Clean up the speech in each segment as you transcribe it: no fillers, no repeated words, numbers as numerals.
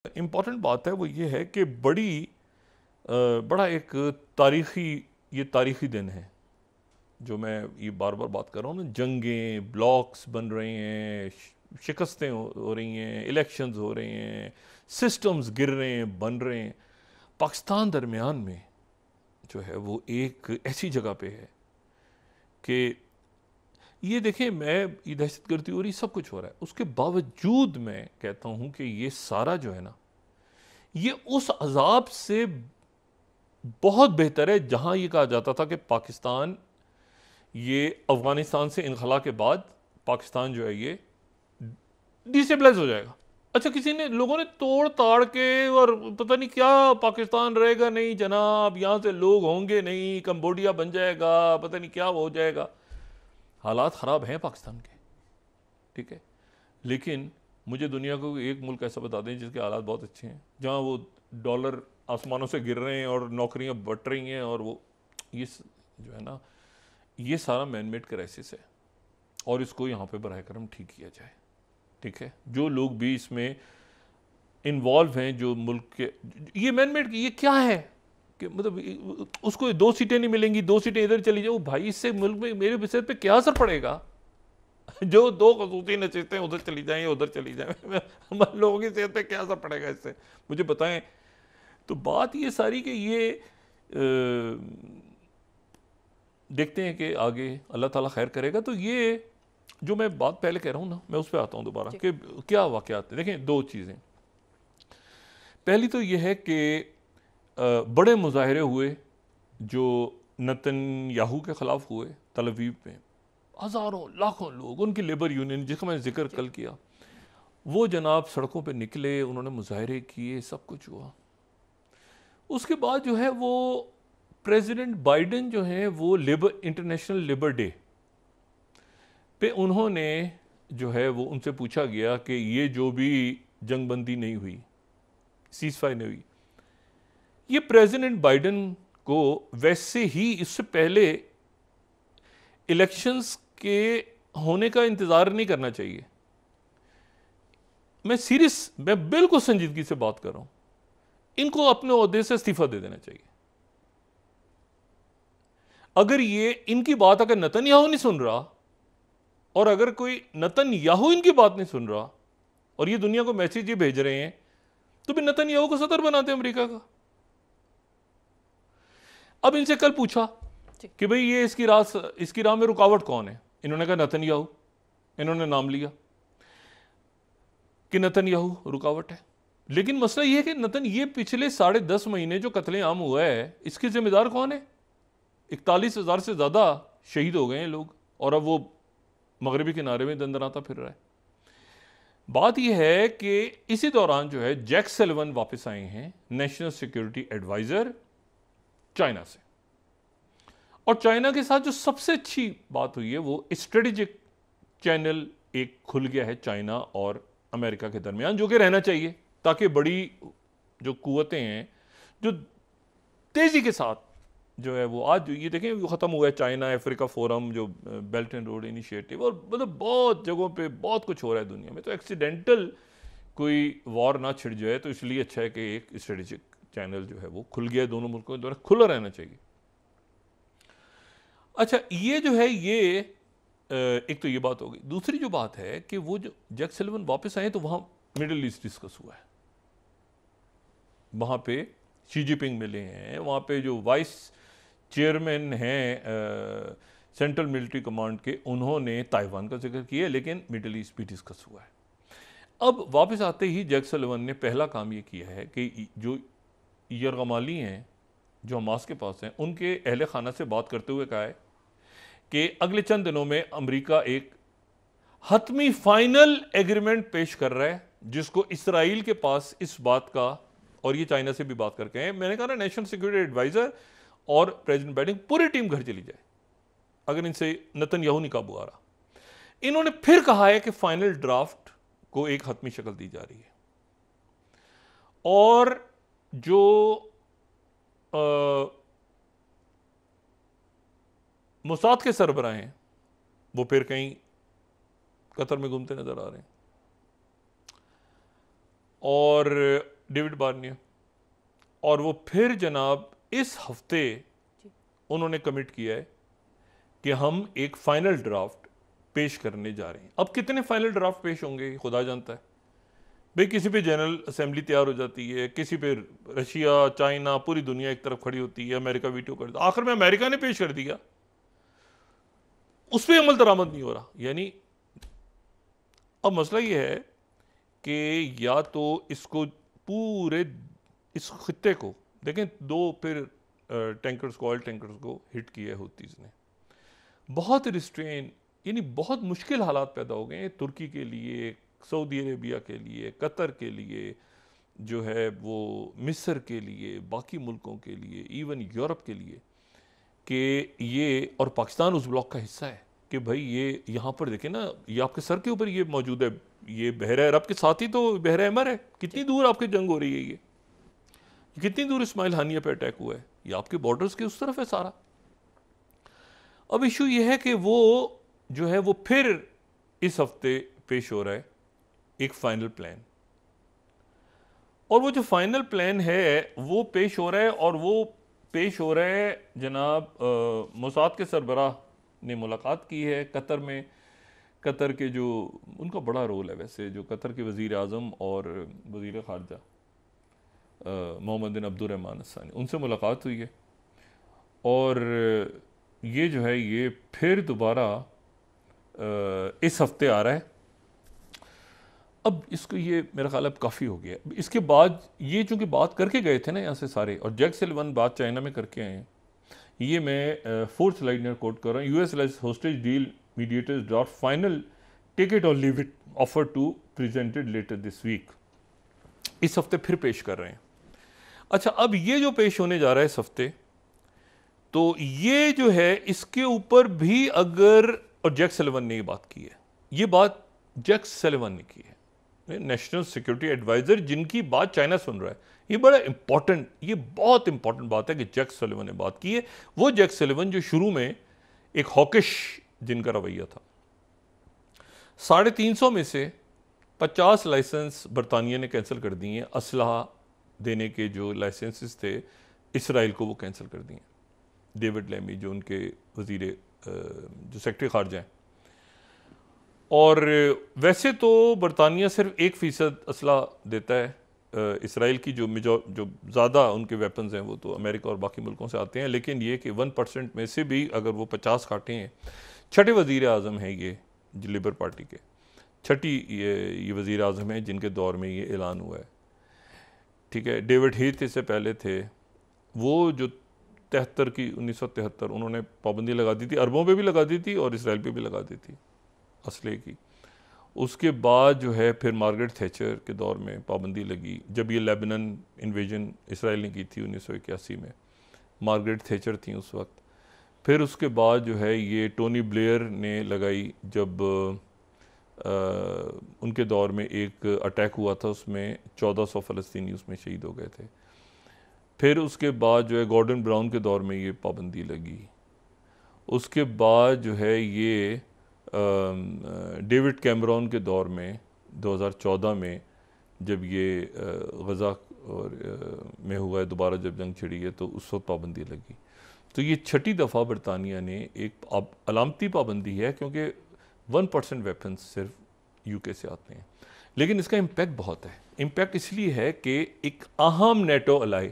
Important बात है वो ये है कि बड़ा एक तारीखी दिन है जो मैं ये बार बार बात कर रहा हूँ ना। जंगें, ब्लॉक्स बन रहे हैं, शिकस्तें हो रही हैं, इलेक्शंस हो रहे हैं, सिस्टम्स गिर रहे हैं, बन रहे हैं। पाकिस्तान दरमियान में जो है वो एक ऐसी जगह पे है कि ये देखें, मैं ये दहशतगर्दी हो रही, सब कुछ हो रहा है, उसके बावजूद मैं कहता हूँ कि ये सारा जो है ना, ये उस अजाब से बहुत बेहतर है जहां ये कहा जाता था कि पाकिस्तान, ये अफगानिस्तान से इनखला के बाद पाकिस्तान जो है ये डिस्टेबलाइज हो जाएगा। अच्छा, किसी ने, लोगों ने तोड़ ताड़ के और पता नहीं क्या, पाकिस्तान रहेगा नहीं जनाब, यहां से लोग होंगे नहीं, कंबोडिया बन जाएगा, पता नहीं क्या हो जाएगा। हालात ख़राब हैं पाकिस्तान के, ठीक है, लेकिन मुझे दुनिया को एक मुल्क ऐसा बता दें जिसके हालात बहुत अच्छे हैं, जहां वो डॉलर आसमानों से गिर रहे हैं और नौकरियां बट रही हैं, और वो ये जो है ना, ये सारा मैनमेड क्राइसिस है और इसको यहाँ पे बराह करम ठीक किया जाए। ठीक है, जो लोग भी इसमें इन्वॉल्व हैं, जो मुल्क के, ये मैनमेड, ये क्या है कि मतलब उसको 2 सीटें नहीं मिलेंगी, 2 सीटें इधर चली जाओ, भाई इससे मुल्क में मेरे विषय पे क्या असर पड़ेगा? जो 2 खसूसी नशीतें उधर चली जाएं या उधर चली जाएं, लोगों की सेहत पे क्या असर पड़ेगा इससे, मुझे बताएं। तो बात ये सारी कि ये देखते हैं कि आगे अल्लाह ताला खैर करेगा। तो ये जो मैं बात पहले कह रहा हूँ ना, मैं उस पर आता हूँ दोबारा कि क्या वाक़यात हैं। देखें, 2 चीज़ें। पहली तो ये है कि बड़े मुजाहरे हुए जो नेतन्याहू के ख़िलाफ़ हुए तल अवीव में, हज़ारों लाखों लोग, उनकी लेबर यूनियन जिसका मैंने जिक्र कल किया, वो जनाब सड़कों पे निकले, उन्होंने मुजाहरे किए, सब कुछ हुआ। उसके बाद जो है वो प्रेसिडेंट बाइडेन जो है वो इंटरनेशनल लेबर डे पे उन्होंने जो है वो उनसे पूछा गया कि ये जो भी जंगबंदी नहीं हुई, सीज़फायर नहीं हुई, ये प्रेसिडेंट बाइडेन को वैसे ही इससे पहले इलेक्शंस के होने का इंतज़ार नहीं करना चाहिए। मैं बिल्कुल संजीदगी से बात कर रहा हूं, इनको अपने ओहदे से इस्तीफा दे देना चाहिए। अगर ये इनकी बात अगर नेतन्याहू नहीं सुन रहा, और अगर कोई नेतन्याहू इनकी बात नहीं सुन रहा और ये दुनिया को मैसेज ये भेज रहे हैं, तो फिर नेतन्याहू को सदर बनाते अमेरिका का। अब इनसे कल पूछा कि भाई ये इसकी राह में रुकावट कौन है, इन्होंने कहा नेतन्याहू। इन्होंने नाम लिया कि नेतन्याहू रुकावट है। लेकिन मसला ये है कि ये पिछले 10.5 महीने जो कत्लेआम हुआ है, इसके जिम्मेदार कौन है? 41,000 से ज्यादा शहीद हो गए हैं लोग, और अब वो मगरबी किनारे में दंदनाता फिर रहा है। बात यह है कि इसी दौरान जो है जैक सलिवन वापस आए हैं, नेशनल सिक्योरिटी एडवाइजर, चाइना से। और चाइना के साथ जो सबसे अच्छी बात हुई है, वो स्ट्रेटेजिक चैनल एक खुल गया है चाइना और अमेरिका के दरमियान, जो कि रहना चाहिए ताकि बड़ी जो कुव्वतें हैं, जो तेजी के साथ जो है वो, आज ये देखें वो ख़त्म हुआ है चाइना अफ्रीका फोरम, जो बेल्ट एंड रोड इनिशिएटिव, और मतलब बहुत जगहों पे बहुत कुछ हो रहा है दुनिया में। तो एक्सीडेंटल कोई वॉर ना छिड़ जाए, तो इसलिए अच्छा है कि एक स्ट्रेटेजिक चैनल जो है वो खुल गया है, दोनों मुल्कों के द्वारा खुला रहना चाहिए। अच्छा, ये जो है ये एक तो ये बात हो गई। दूसरी जो बात है कि वो जो जैक सलिवन वापस आए, तो वहाँ मिडिल ईस्ट डिस्कस हुआ है, वहाँ पे शी जिनपिंग मिले हैं, वहाँ पे जो वाइस चेयरमैन हैं सेंट्रल मिलिट्री कमांड के, उन्होंने ताइवान का जिक्र किया, लेकिन मिडिल ईस्ट भी डिस्कस हुआ है। अब वापस आते ही जैक सलिवन ने पहला काम ये किया है कि जो यरगमाली हैं, जो हमास के पास हैं, उनके अहले खाना से बात करते हुए कहा है कि अगले चंद दिनों में अमेरिका एक हतमी फाइनल एग्रीमेंट पेश कर रहा है, जिसको इसराइल के पास इस बात का, और ये चाइना से भी बात करके हैं, मैंने कहा ना नेशनल सिक्योरिटी एडवाइजर और प्रेसिडेंट बाइडेन पूरी टीम घर चली जाए अगर इनसे नेतन्याहू नहीं काबू आ रहा। इन्होंने फिर कहा है कि फाइनल ड्राफ्ट को एक हतमी शक्ल दी जा रही है, और जो मोसाद के सरबराह हैं वो फिर कहीं कतर में घूमते नजर आ रहे हैं। और डेविड बार्नियर, और वो फिर जनाब इस हफ्ते उन्होंने कमिट किया है कि हम एक फाइनल ड्राफ्ट पेश करने जा रहे हैं। अब कितने फाइनल ड्राफ्ट पेश होंगे खुदा जानता है भाई। किसी पे जनरल असेंबली तैयार हो जाती है, किसी पे रशिया, चाइना, पूरी दुनिया एक तरफ खड़ी होती है, अमेरिका वीटो कर देता, आखिर में अमेरिका ने पेश कर दिया, उस पर अमल दरामद नहीं हो रहा। यानी अब मसला ये है कि या तो इसको पूरे इस खित्ते को देखें, दो फिर टैंकर्स को, ऑयल टैंकर्स को हिट किया है हुतीज़ ने, बहुत रिस्ट्रेन, यानी बहुत मुश्किल हालात पैदा हो गए हैं तुर्की के लिए, सऊदी अरेबिया के लिए, कतर के लिए, जो है वो मिस्र के लिए, बाकी मुल्कों के लिए, इवन यूरोप के लिए, कि ये, और पाकिस्तान उस ब्लॉक का हिस्सा है कि भाई ये यहाँ पर देखें ना, ये आपके सर के ऊपर ये मौजूद है, ये बहरा अरब के साथ ही तो बहरा अहमर है, कितनी दूर आपकी जंग हो रही है, ये कितनी दूर इस्माइल हानिया पे अटैक हुआ है, ये आपके बॉर्डर्स के उस तरफ है सारा। अब इशू ये है कि वो जो है वो फिर इस हफ्ते पेश हो रहा है एक फाइनल प्लान, और वो जो फाइनल प्लान है वो पेश हो रहा है, और वो पेश हो रहा है जनाब मोसाद के सरबराह ने मुलाकात की है कतर में। कतर के जो, उनका बड़ा रोल है वैसे, जो कतर के वज़ीर आज़म और वज़ीर ख़ारजा मोहम्मद बिन अब्दुर्रहमान अस्सानी, उनसे मुलाकात हुई है, और ये जो है ये फिर दोबारा इस हफ्ते आ रहा है। अब इसको ये मेरा ख्याल अब काफ़ी हो गया। इसके बाद ये चूँकि बात करके गए थे ना यहाँ से सारे, और जैक सलिवन बात चाइना में करके आए हैं, ये मैं फोर्थ लाइनर कोट कर रहा हूँ। US let's hostage deal mediators draft final take it और leave it offer to presented letter this week. इस हफ्ते फिर पेश कर रहे हैं। अच्छा, अब ये जो पेश होने जा रहा है इस हफ्ते, तो ये जो है इसके ऊपर भी अगर, और जैक सलिवन ने ये बात की है, ये बात जैक सलिवन ने की है, नेशनल सिक्योरिटी एडवाइजर, जिनकी बात चाइना सुन रहा है। ये बड़ा इंपॉर्टेंट, ये बहुत इंपॉर्टेंट बात है कि जैक सलिवन ने बात की है। वो जैक सलिवन जो शुरू में एक हॉकिश जिनका रवैया था, 350 में से 50 लाइसेंस बरतानिया ने कैंसिल कर दिए हैं, असलहा देने के जो लाइसेंसेस थे इसराइल को वो कैंसिल कर दिए। डेविड लेमी जो उनके वजीर जो सेक्रेटरी खारजा हैं, और वैसे तो बरतानिया सिर्फ 1% असला देता है इसराइल की, जो ज़्यादा उनके वेपन्स हैं वो तो अमेरिका और बाकी मुल्कों से आते हैं, लेकिन ये कि 1% में से भी अगर वो 50 काटे हैं। छठे वज़ीर आज़म हैं ये जो लेबर पार्टी के, छठी ये वज़ीर आज़म हैं जिनके दौर में ये ऐलान हुआ है, ठीक है। डेविड हीथ इससे पहले थे, वो जो 73 की 1973 उन्होंने पाबंदी लगा दी थी, अरबों पे भी लगा दी थी और इसराइल पे भी लगा दी थी असले की। उसके बाद जो है फिर मार्गरेट थैचर के दौर में पाबंदी लगी, जब ये लेबनान इन्वेजन इसराइल ने की थी 1981 में, मार्गरेट थैचर थी उस वक्त। फिर उसके बाद जो है ये टोनी ब्लेयर ने लगाई, जब उनके दौर में एक अटैक हुआ था, उसमें 1400 फ़लस्तीनी उसमें शहीद हो गए थे। फिर उसके बाद जो है गॉर्डन ब्राउन के दौर में ये पाबंदी लगी। उसके बाद जो है ये डेविड कैमरॉन के दौर में 2014 में जब ये गज़ा और में हुआ है दोबारा, जब जंग छिड़ी है, तो उस वक्त पाबंदी लगी। तो ये छठी दफ़ा बरतानिया ने एक अलामती पाबंदी है, क्योंकि 1% वेपन्स सिर्फ यूके से आते हैं, लेकिन इसका इम्पैक्ट बहुत है। इम्पैक्ट इसलिए है कि एक अहम नेटो अलाई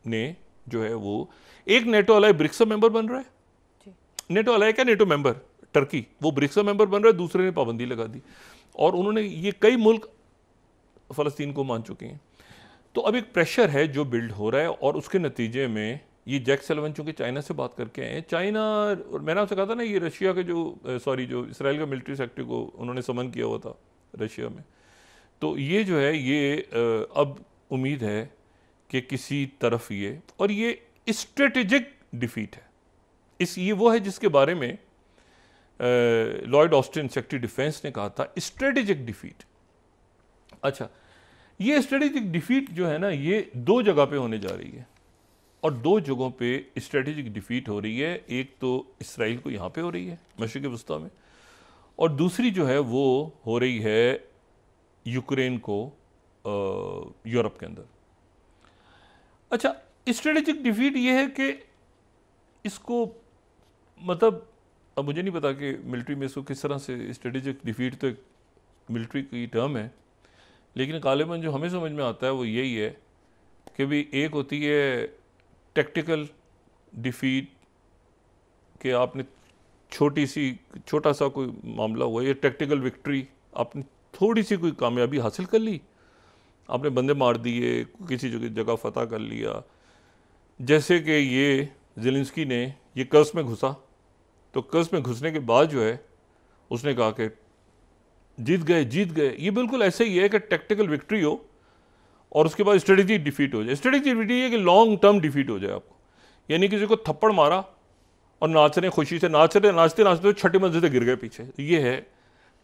ने जो है वो, एक नेटो अलाई ब्रिक्स मेंबर बन रहा है, नेटो अलाई क्या, नेटो मेंबर टर्की, वो ब्रिक्स मेंबर बन रहा है, दूसरे ने पाबंदी लगा दी, और उन्होंने ये कई मुल्क फ़लस्तीन को मान चुके हैं। तो अब एक प्रेशर है जो बिल्ड हो रहा है, और उसके नतीजे में ये जैक सलिवन चूँकि चाइना से बात करके आए हैं, चाइना, और मैंने आपसे कहा था ना ये रशिया के जो इसराइल का मिलिट्री सेक्रेटरी को उन्होंने समन किया हुआ था रशिया में, तो ये जो है ये अब उम्मीद है कि किसी तरफ ये, और ये स्ट्रेटेजिक डिफीट है, ये वो है जिसके बारे में लॉयड ऑस्टिन सेक्रेटरी डिफेंस ने कहा था, स्ट्रेटेजिक डिफीट। अच्छा, ये स्ट्रेटेजिक डिफीट जो है ना, ये 2 जगह पे होने जा रही है, और 2 जगहों पे स्ट्रेटेजिक डिफीट हो रही है। एक तो इसराइल को यहाँ पे हो रही है मशरिक़ वस्ता में, और दूसरी जो है वो हो रही है यूक्रेन को यूरोप के अंदर। अच्छा, स्ट्रेटेजिक डिफीट ये है कि इसको मतलब अब मुझे नहीं पता कि मिलिट्री में इसको किस तरह से, स्ट्रेटेजिक डिफीट तो एक मिलिट्री की टर्म है, लेकिन गालिबन जो हमें समझ में आता है वो यही है कि भी एक होती है टैक्टिकल डिफीट, कि आपने छोटा सा कोई मामला हुआ, ये टैक्टिकल विक्ट्री, आपने थोड़ी सी कोई कामयाबी हासिल कर ली, आपने बंदे मार दिए, किसी जगह फतह कर लिया। जैसे कि ये ज़ेलेंस्की ने ये कर्स में घुसा, तो कर्स में घुसने के बाद जो है उसने कहा कि जीत गए। ये बिल्कुल ऐसे ही है कि टैक्टिकल विक्ट्री हो और उसके बाद स्ट्रेटेजिक डिफीट हो जाए। स्ट्रेटेजिक डिफीट ये कि लॉन्ग टर्म डिफीट हो जाए आपको, यानी किसी को थप्पड़ मारा और नाच रहे, खुशी से नाचते नाचते छठी मंजिल से गिर गए पीछे। ये है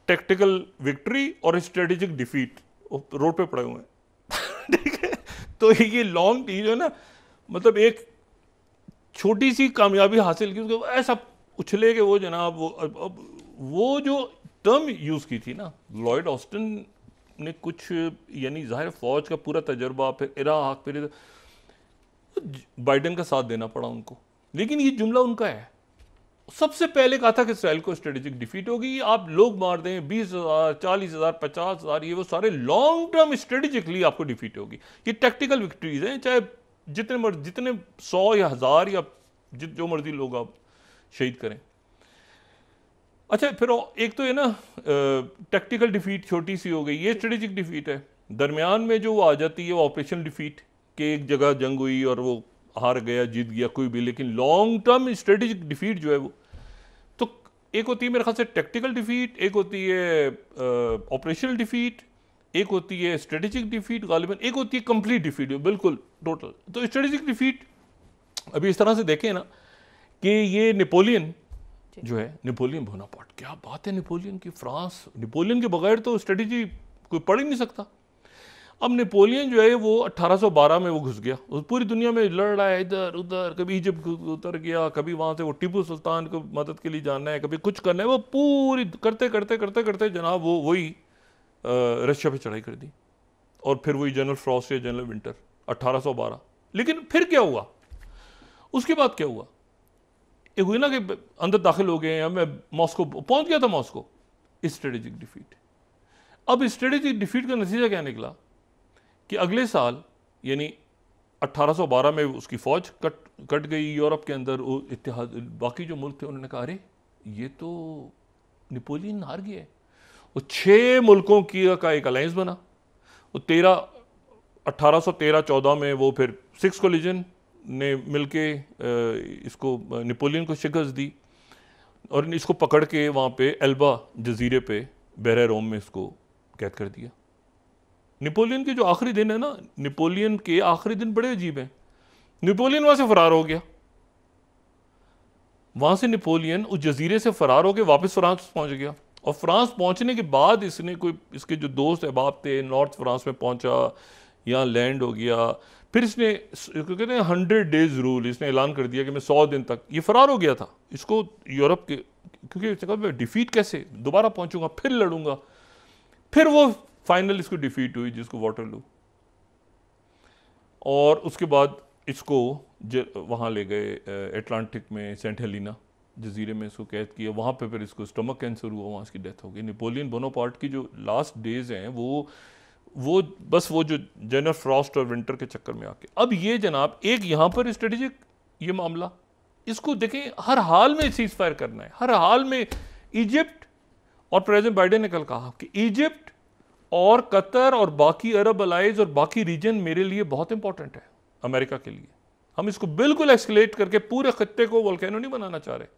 टैक्टिकल विक्ट्री और स्ट्रेटेजिक डिफीट, रोड पे पड़े हुए हैं। ठीक है, तो ये लॉन्ग टी जो है ना, मतलब एक छोटी सी कामयाबी हासिल की, उसको ऐसा उछले कि वो जनाब वो जो टर्म यूज की थी ना लॉयड ऑस्टिन ने, कुछ यानी जाहिर फौज का पूरा तजर्बा, फिर इराक, फिर बाइडेन का साथ देना पड़ा उनको, लेकिन ये जुमला उनका है। सबसे पहले कहा था कि इसराइल को स्ट्रेटेजिक डिफीट होगी, आप लोग मार दें 20,000, 40,000, 50,000, ये वो सारे लॉन्ग टर्म स्ट्रेटेजिकली आपको डिफीट होगी। ये टैक्टिकल विक्ट्रीज हैं, चाहे जितने 100 या 1000 या जो मर्जी लोग आप शहीद करें। अच्छा, फिर एक तो ये ना टैक्टिकल डिफीट छोटी सी हो गई, ये स्ट्रेटेजिक डिफीट है। दरमियान में जो वो आ जाती है वो ऑपरेशनल डिफीट, कि एक जगह जंग हुई और वो हार गया, जीत गया कोई भी, लेकिन लॉन्ग टर्म स्ट्रेटेजिक डिफीट जो है वो, तो एक होती है मेरे ख्याल से टैक्टिकल डिफीट, एक होती है ऑपरेशनल डिफीट, एक होती है स्ट्रेटेजिक डिफीट गालिबन, एक होती है कंप्लीट डिफीट, बिल्कुल टोटल। तो स्ट्रेटेजिक डिफीट अभी इस तरह से देखें ना कि ये नेपोलियन जो है, नेपोलियन बोनापार्ट, क्या बात है नेपोलियन की, फ्रांस, नेपोलियन के बगैर तो स्ट्रेटेजी कोई पढ़ ही नहीं सकता। अब नेपोलियन जो है वो 1812 में वो घुस गया, उस पूरी दुनिया में लड़ रहा है, इधर उधर, कभी इजिप्ट उतर गया, कभी वहाँ से वो टिपू सुल्तान को मदद के लिए जाना है, कभी कुछ करना है, वो पूरी करते जनाब वो वही रशिया पे चढ़ाई कर दी, और फिर वही जनरल फ्रॉस्ट या जनरल विंटर 1812। लेकिन फिर क्या हुआ, उसके बाद क्या हुआ, एक हुई ना कि अंदर दाखिल हो गए हैं, मैं मॉस्को पहुंच गया था, मॉस्को, स्ट्रेटेजिक डिफीट। अब स्ट्रेटेजिक डिफीट का नतीजा क्या निकला कि अगले साल यानी 1812 में उसकी फौज कट गई यूरोप के अंदर, इत्तेहाद बाकी जो मुल्क थे उन्होंने कहा अरे ये तो नेपोलियन हार गया है। वो 6 मुल्कों का एक अलायंस बना, वो 1813-14 में वो फिर 6 कोलिजन ने मिलके इसको नेपोलियन को शिकस्त दी और इसको पकड़ के वहाँ पे एल्बा जजीरे पे बहरे रोम में इसको कैद कर दिया। नेपोलियन के जो आखिरी दिन है ना, नेपोलियन के आखिरी दिन बड़े अजीब हैं। नेपोलियन वहाँ से फरार हो गया, वहाँ से नेपोलियन उस जजीरे से फरार होकर वापस फ्रांस पहुँच गया, और फ्रांस पहुँचने के बाद इसने कोई इसके जो दोस्त अहबाब थे नॉर्थ फ्रांस में पहुँचा, यहाँ लैंड हो गया, फिर इसने कहते हैं 100 डेज रूल, इसने ऐलान कर दिया कि मैं 100 दिन तक, ये फरार हो गया था। इसको यूरोप के, क्योंकि मैं डिफीट कैसे दोबारा पहुंचूंगा, फिर लड़ूंगा, फिर वो फाइनल इसको डिफीट हुई जिसको वाटरलू, और उसके बाद इसको वहाँ ले गए अटलांटिक में सेंट हेलिना जजीरे में इसको कैद किया, वहाँ पे फिर इसको स्टमक कैंसर हुआ, वहाँ इसकी डेथ हो गई। नेपोलियन बोनापार्ट की जो लास्ट डेज हैं वो बस वो जो जनरल फ्रॉस्ट और विंटर के चक्कर में आके, अब ये जनाब एक यहाँ पर स्ट्रेटेजिक ये मामला, इसको देखें हर हाल में सीज फायर करना है, हर हाल में। इजिप्ट और प्रेसिडेंट बाइडेन ने कल कहा कि इजिप्ट और कतर और बाकी अरब अलाइज और बाकी रीजन मेरे लिए बहुत इंपॉर्टेंट है, अमेरिका के लिए। हम इसको बिल्कुल एक्सकलेट करके पूरे खत्ते को वोल्केनो नहीं बनाना चाह रहे।